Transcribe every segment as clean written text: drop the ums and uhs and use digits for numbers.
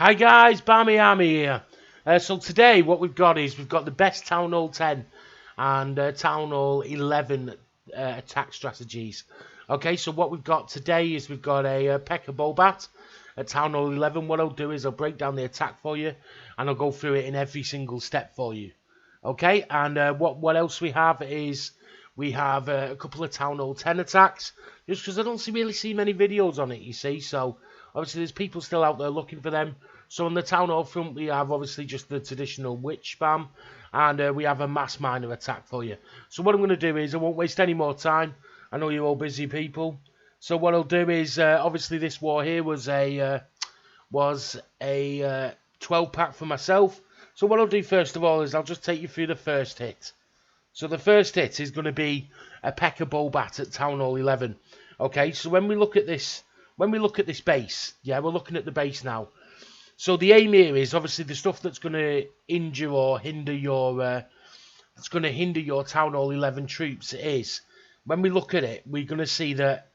Hi guys, Barmy Army here. So today what we've got is we've got the best Town Hall 10 and Town Hall 11 attack strategies. Okay, so what we've got today is we've got a P.E.K.K.A. Bobat at Town Hall 11. What I'll do is I'll break down the attack for you and I'll go through it in every single step for you. Okay, and what else we have is we have a couple of Town Hall 10 attacks, just because I don't really see many videos on it, you see, so obviously there's people still out there looking for them. So on the Town Hall front we have obviously just the traditional witch spam, and we have a mass miner attack for you. So what I'm going to do is I won't waste any more time. I know you're all busy people. So what I'll do is obviously this war here was a 12 pack for myself. So what I'll do first of all is I'll just take you through the first hit. So the first hit is going to be a P.E.K.K.A. Bobat at Town Hall 11. Okay, so when we look at this base, yeah, we're looking at the base now. So the aim here is obviously the stuff that's going to injure or hinder your Town Hall 11 troops is, when we look at it, we're going to see that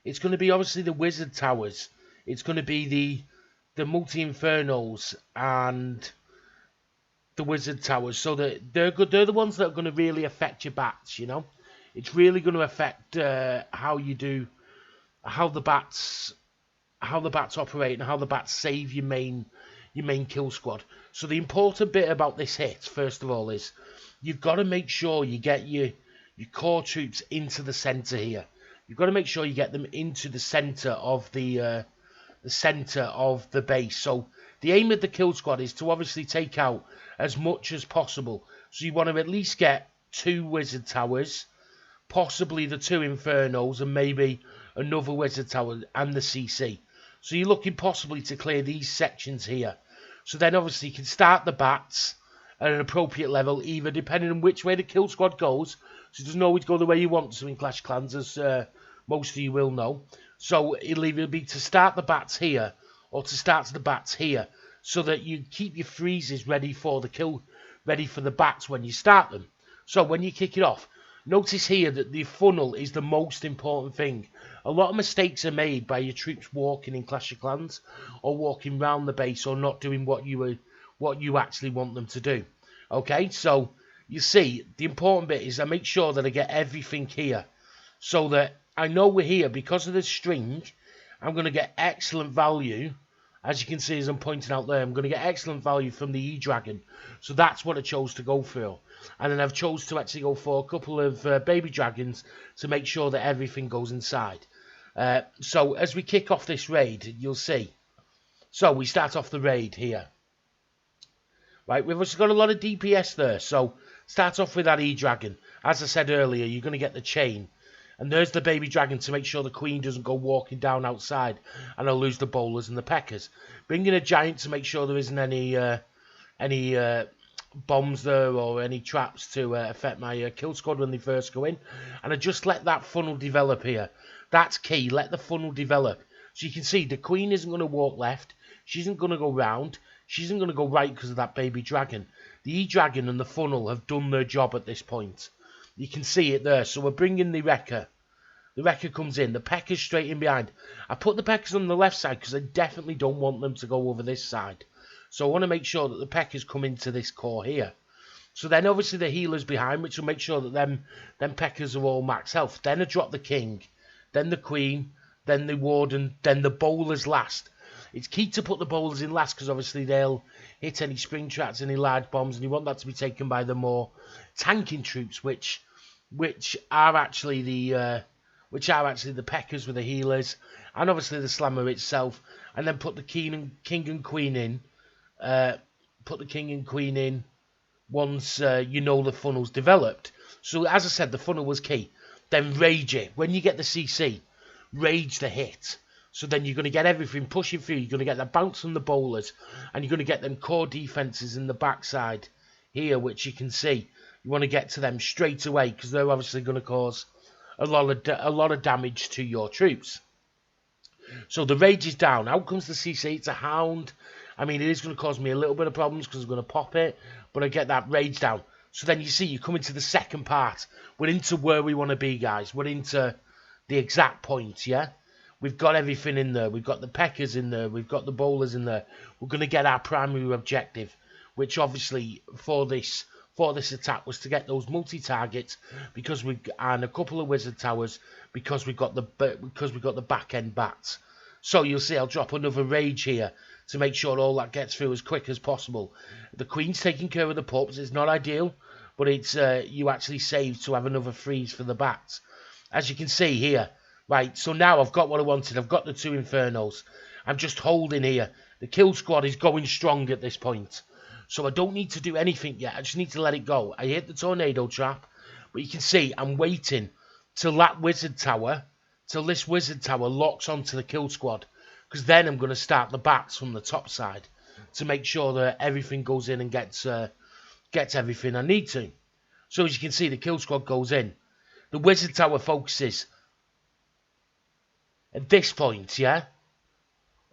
it's going to be obviously the wizard towers. It's going to be the multi-infernos and the wizard towers, so that they're good. They're the ones that are going to really affect your bats. You know, it's really going to affect how the bats operate and how the bats save your main kill squad. So the important bit about this hit, first of all, is you've got to make sure you get your core troops into the center here. You've got to make sure you get them into the center of the base. So the aim of the kill squad is to obviously take out as much as possible. So you want to at least get 2 wizard towers, possibly the 2 infernos, and maybe another wizard tower and the CC. So you're looking possibly to clear these sections here. So then obviously you can start the bats at an appropriate level, either depending on which way the kill squad goes. So it doesn't always go the way you want to in Clash of Clans, as most of you will know. So it'll either be to start the bats here or to start the bats here, so that you keep your freezes ready for the bats when you start them. So when you kick it off, notice here that the funnel is the most important thing. A lot of mistakes are made by your troops walking in Clash of Clans, or walking round the base, or not doing what you actually want them to do. Okay, so you see, the important bit is I make sure that I get everything here, so that I know we're here. Because of the string, I'm going to get excellent value. As you can see, as I'm pointing out there, I'm going to get excellent value from the E-Dragon. So that's what I chose to go for. And then I've chose to actually go for a couple of baby dragons to make sure that everything goes inside. So as we kick off this raid, you'll see. So we start off the raid here. Right, we've also got a lot of DPS there. So start off with that E-Dragon. As I said earlier, you're going to get the chain. And there's the baby dragon to make sure the queen doesn't go walking down outside and I'll lose the bowlers and the peckers. Bring in a giant to make sure there isn't any bombs there or any traps to affect my kill squad when they first go in. And I just let that funnel develop here. That's key. Let the funnel develop. So you can see the queen isn't going to walk left. She isn't going to go round. She isn't going to go right because of that baby dragon. The E-Dragon and the funnel have done their job at this point. You can see it there. So we're bringing the wrecker. The wrecker comes in. The P.E.K.K.A.'s straight in behind. I put the P.E.K.K.A.s on the left side because I definitely don't want them to go over this side. So I want to make sure that the P.E.K.K.A.s come into this core here. So then obviously the healers behind, which will make sure that them P.E.K.K.A.s are all max health. Then I drop the king, then the queen, then the warden, then the bowlers last. It's key to put the bowlers in last because obviously they'll hit any spring traps, any large bombs, and you want that to be taken by the more tanking troops, which are actually the P.E.K.K.A.s with the healers, and obviously the slammer itself. And then put the king and queen in. Put the king and queen in once you know the funnel's developed. So as I said, the funnel was key. Then rage it. When you get the CC, rage the hit. So then you're going to get everything pushing through. You're going to get the bounce from the bowlers, and you're going to get them core defenses in the backside here, which you can see. You want to get to them straight away because they're obviously going to cause a lot of damage to your troops. So the rage is down. Out comes the CC. It's a hound. I mean, it is going to cause me a little bit of problems because I'm going to pop it, but I get that rage down. So then you see, you come into the second part. We're into where we want to be, guys. We're into the exact point, yeah? We've got everything in there. We've got the peckers in there. We've got the bowlers in there. We're going to get our primary objective, which obviously for this attack was to get those multi-targets and a couple of wizard towers because we've got the back end bats. So you'll see I'll drop another rage here to make sure all that gets through as quick as possible. The queen's taking care of the pups. It's not ideal, but it's you actually save to have another freeze for the bats. As you can see here, right, so now I've got what I wanted. I've got the 2 Infernos. I'm just holding here. The kill squad is going strong at this point. So I don't need to do anything yet. I just need to let it go. I hit the tornado trap, but you can see I'm waiting till this wizard tower locks onto the kill squad, because then I'm going to start the bats from the top side to make sure that everything goes in and gets everything I need to. So as you can see, the kill squad goes in. The wizard tower focuses. At this point, yeah?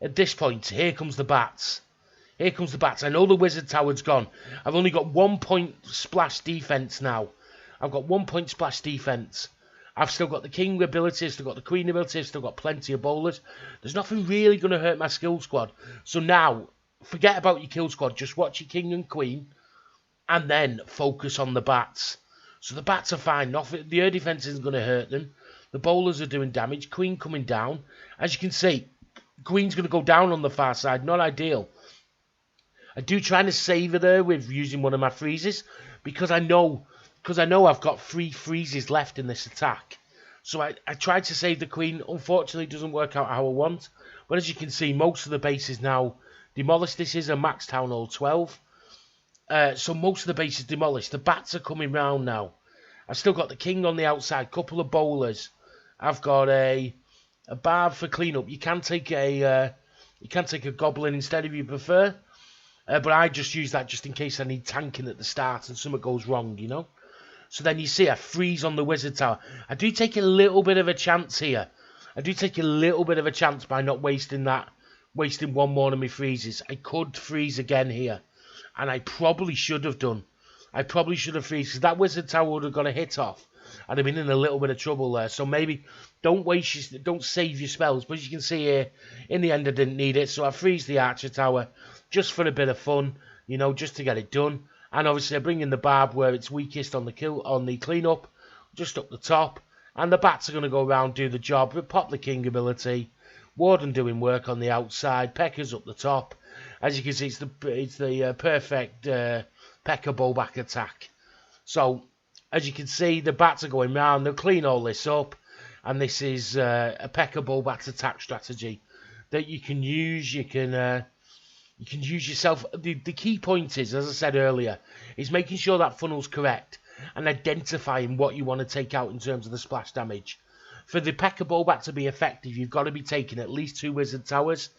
At this point, here comes the bats. Here comes the bats. I know the wizard tower's gone. I've only got 1 point splash defense now. I've got 1 point splash defense. I've still got the king ability, I've still got the queen ability, I've still got plenty of bowlers. There's nothing really going to hurt my skill squad. So now, forget about your kill squad. Just watch your king and queen, and then focus on the bats. So the bats are fine. The air defense isn't going to hurt them. The bowlers are doing damage. Queen coming down. As you can see, queen's going to go down on the far side. Not ideal. I do try to save her there with using one of my freezes, because I know I've got 3 freezes left in this attack. So I tried to save the queen. Unfortunately, it doesn't work out how I want. But as you can see, most of the base is now demolished. This is a max town hall 12. So most of the base is demolished. The bats are coming round now. I've still got the king on the outside. Couple of bowlers. I've got a barb for cleanup. You can take a goblin instead if you prefer. But I just use that just in case I need tanking at the start and something goes wrong, you know. So then you see I freeze on the wizard tower. I do take a little bit of a chance here. I do take a little bit of a chance by not wasting one more of my freezes. I could freeze again here. And I probably should have done. I probably should have freezed, because that wizard tower would have got a hit off. I'd have been in a little bit of trouble there. So maybe don't save your spells. But as you can see here, in the end I didn't need it. So I freeze the archer tower just for a bit of fun, you know, just to get it done. And obviously I bring in the barb where it's weakest on the cleanup, just up the top. And the bats are going to go around, do the job. We pop the king ability. Warden doing work on the outside. Pekka's up the top. As you can see, it's the perfect Pekka bowback attack. So, as you can see, the bats are going round. They'll clean all this up. And this is a Pekka bowback attack strategy that you can use. You can use yourself. The key point is, as I said earlier, is making sure that funnel's correct and identifying what you want to take out in terms of the splash damage. For the Pekka bowback to be effective, you've got to be taking at least 2 wizard towers,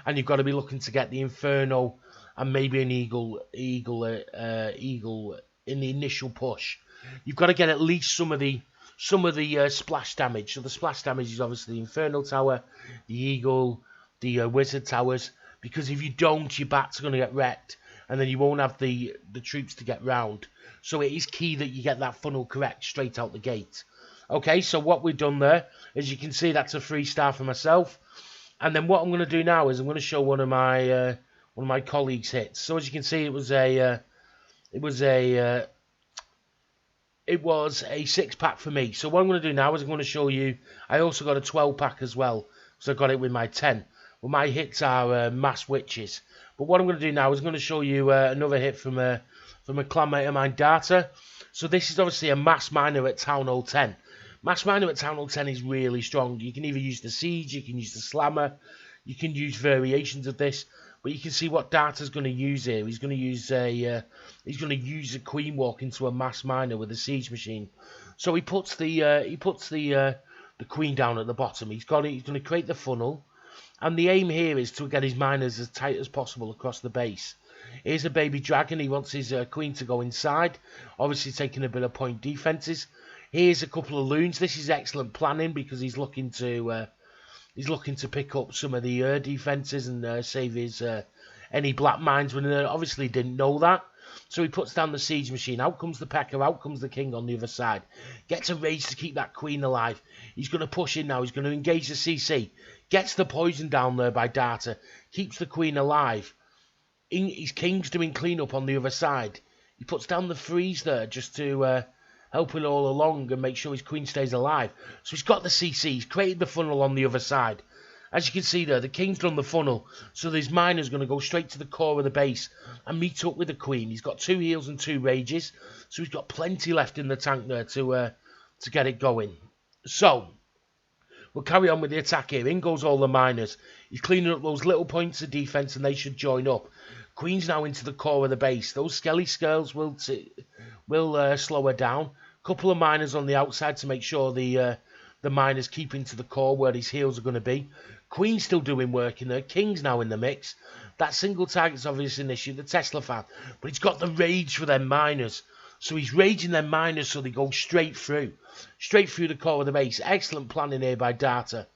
and you've got to be looking to get the Inferno and maybe an eagle in the initial push. You've got to get at least some of the splash damage. So the splash damage is obviously the Inferno tower, the eagle, the wizard towers. Because if you don't, your bats are going to get wrecked, and then you won't have the troops to get round. So it is key that you get that funnel correct straight out the gate. Okay, so what we've done there, as you can see, that's a 3-star for myself. And then what I'm going to do now is I'm going to show one of my colleagues' hits. So as you can see, it was a 6-pack for me. So what I'm going to do now is I'm going to show you. I also got a 12-pack as well, so I got it with my 10. Well, my hits are mass witches. But what I'm going to do now is I'm going to show you another hit from a clan mate of mine, Data. So this is obviously a mass miner at Town Hall 10. Mass miner at Town Hall 10 is really strong. You can either use the siege, you can use the slammer, you can use variations of this. But you can see what Data's going to use here. He's going to use a queen walk into a mass miner with a siege machine. So he puts the queen down at the bottom. He's going to create the funnel. And the aim here is to get his miners as tight as possible across the base. Here's a baby dragon. He wants his queen to go inside. Obviously taking a bit of point defenses. Here's a couple of loons. This is excellent planning because he's looking to pick up some of the air defenses and save his any black mines when they obviously didn't know that. So he puts down the siege machine. Out comes the Pekka. Out comes the king on the other side. Gets a rage to keep that queen alive. He's going to push in now. He's going to engage the CC. Gets the poison down there by data. Keeps the queen alive. His king's doing cleanup on the other side. He puts down the freeze there just to help it all along and make sure his queen stays alive. So he's got the CC. He's created the funnel on the other side. As you can see there, the king's done the funnel. So this miner's going to go straight to the core of the base and meet up with the queen. He's got 2 heals and 2 rages. So he's got plenty left in the tank there to get it going. So we'll carry on with the attack here. In goes all the miners. He's cleaning up those little points of defense and they should join up. Queen's now into the core of the base. Those skelly skirls will slow her down. Couple of miners on the outside to make sure the miners keep into the core where his heals are going to be. Queen's still doing work in there. King's now in the mix. That single target's obviously an issue, the Tesla fan. But he's got the rage for them miners. So he's raging them miners so they go straight through. Straight through the core of the base. Excellent planning here by Data.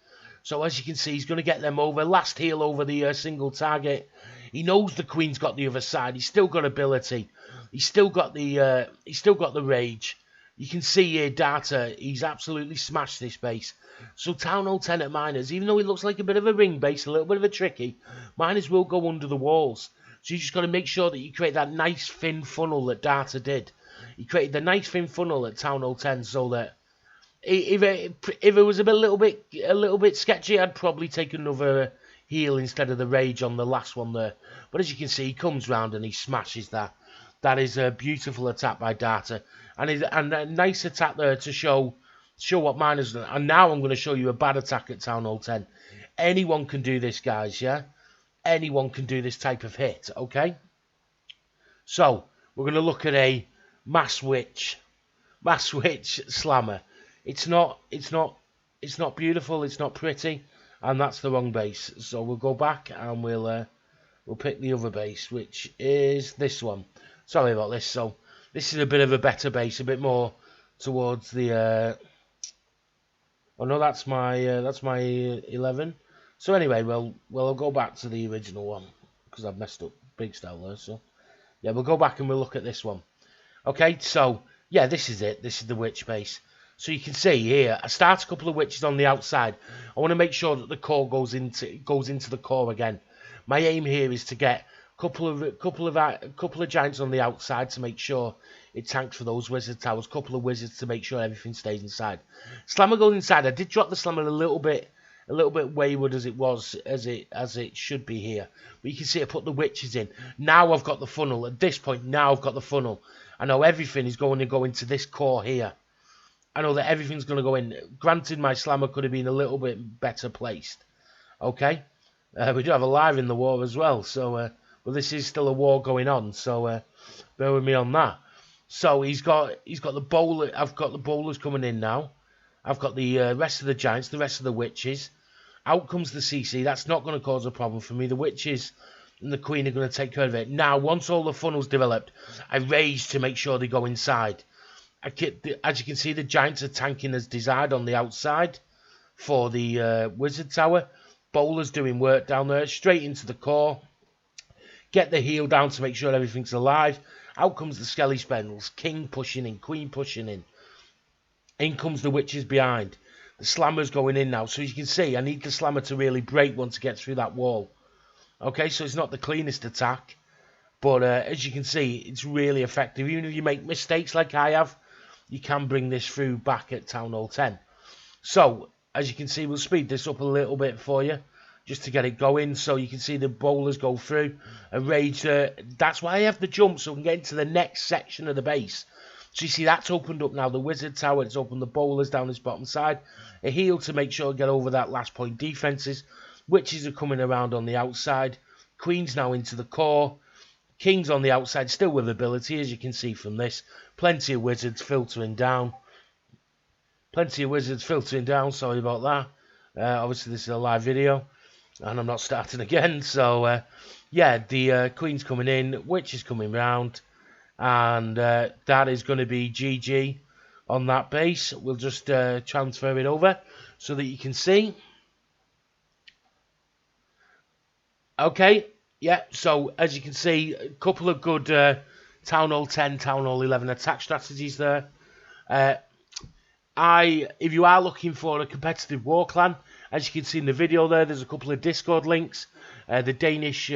So as you can see, he's going to get them over. Last heal over the single target. He knows the Queen's got the other side. He's still got ability. He's still got the rage. You can see here, Data, he's absolutely smashed this base. So Town Hall 10 at Miners, even though it looks like a bit of a ring base, a little bit of a tricky, Miners will go under the walls. So you just got to make sure that you create that nice thin funnel that Data did. He created the nice thin funnel at Town Hall 10 so that if it was a little bit sketchy, I'd probably take another heal instead of the rage on the last one there. But as you can see, he comes round and he smashes that. That is a beautiful attack by Data. And a nice attack there to show what Miners done. And now I'm going to show you a bad attack at Town Hall 10. Anyone can do this, guys, yeah? Anyone can do this type of hit, okay? So, we're going to look at a Mass Witch Slammer. It's not beautiful, it's not pretty, and that's the wrong base. So we'll go back and we'll pick the other base, which is this one. Sorry about this. So this is a bit of a better base, a bit more towards the. Oh no, that's my 11. So anyway, I'll go back to the original one because I've messed up big style there. So yeah, we'll go back and we'll look at this one. Okay, so yeah, this is it. This is the witch base. So you can see here, I start a couple of witches on the outside. I want to make sure that the core goes into the core again. My aim here is to get a couple of giants on the outside to make sure it tanks for those wizard towers. Couple of wizards to make sure everything stays inside. Slammer goes inside. I did drop the slammer a little bit wayward as it should be here. But you can see I put the witches in. Now I've got the funnel. At this point, now I've got the funnel. I know everything is going to go into this core here. I know that everything's going to go in. Granted, my slammer could have been a little bit better placed. Okay? We do have a live in the war as well. So, but this is still a war going on. So, bear with me on that. So, he's got the bowler. I've got the bowlers coming in now. I've got the rest of the giants, the rest of the witches. Out comes the CC. That's not going to cause a problem for me. The witches and the queen are going to take care of it. Now, once all the funnels developed, I rage to make sure they go inside. As you can see, the giants are tanking as desired on the outside for the wizard tower. Bowler's doing work down there, straight into the core. Get the heal down to make sure everything's alive. Out comes the skelly spindles. King pushing in, queen pushing in. In comes the witches behind. The slammer's going in now. So as you can see, I need the slammer to really break once it gets through that wall. Okay, so it's not the cleanest attack. But as you can see, it's really effective. Even if you make mistakes like I have, you can bring this through back at Town Hall 10. So, as you can see, we'll speed this up a little bit for you, just to get it going. So you can see the bowlers go through. A rage there. That's why I have the jump, so we can get into the next section of the base. So you see, that's opened up now. The wizard tower, it's opened the bowlers down this bottom side. A heal to make sure to get over that last point defences. Witches are coming around on the outside. Queen's now into the core. King's on the outside, still with ability, as you can see from this. Plenty of wizards filtering down. Sorry about that. Obviously, this is a live video, and I'm not starting again. So, yeah, the Queen's coming in, Witch is coming round, and that is going to be GG on that base. We'll just transfer it over so that you can see. Okay. Yeah, so as you can see, a couple of good Town Hall 10, Town Hall 11 attack strategies there. If you are looking for a competitive war clan, As you can see in the video there's a couple of Discord links. The Danish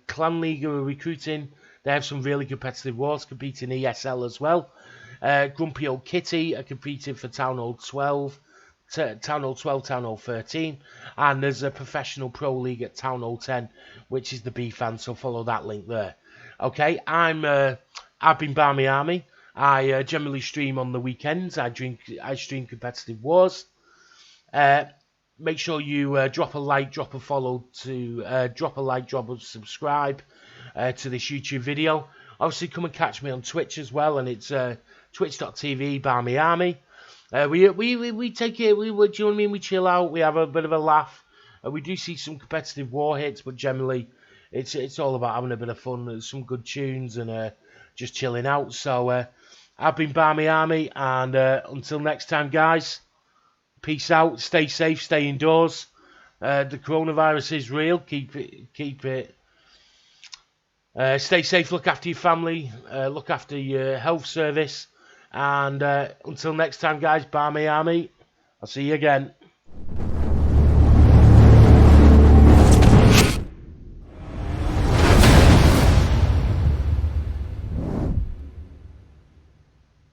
Clan League are recruiting. They have some really competitive wars, competing ESL as well. Grumpy Old Kitty are competing for Town Hall 12, Town Hall 13, and there's a professional pro league at Town Hall 10, which is the B fan. So follow that link there. Okay, I've been Barmy Army. I generally stream on the weekends. I stream competitive wars. Make sure you drop a like, drop a follow, drop a subscribe to this YouTube video. Obviously, come and catch me on Twitch as well, and it's twitch.tv Barmy Army. We take it. Do you know what I mean? We chill out. We have a bit of a laugh. We do see some competitive war hits, but generally, it's all about having a bit of fun. There's some good tunes and just chilling out. So I've been Barmy Army, and until next time, guys. Peace out. Stay safe. Stay indoors. The coronavirus is real. Keep it. Stay safe. Look after your family. Look after your health service. And until next time, guys. Barmy Army. I'll see you again.